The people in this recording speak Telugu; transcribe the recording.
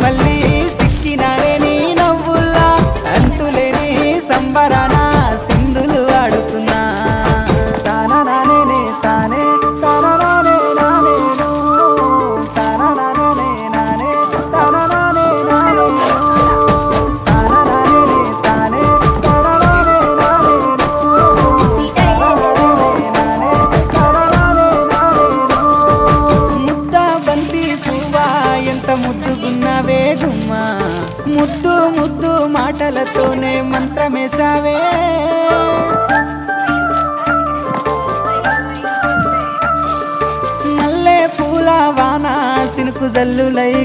మళ్ళీ సిక్కినారే నీ నవ్వుల్లా అంతులేని సంబరాన సింధులు ఆడుతున్నా తాననానే తానే తాననానే నానేను తాననానే నానే తాననానే నానేను తాననానే తానే తాననానే నానేను తాననానే నానే తాననానే నానేను ముద్ద బంతి పువ్వా ఎంత ముద్దుగున్నావే గుమ్మా ముద్దు ముద్దు మాటలతోనే మంత్రమేసావే మల్లె పూల వాన సినుకు జల్లులై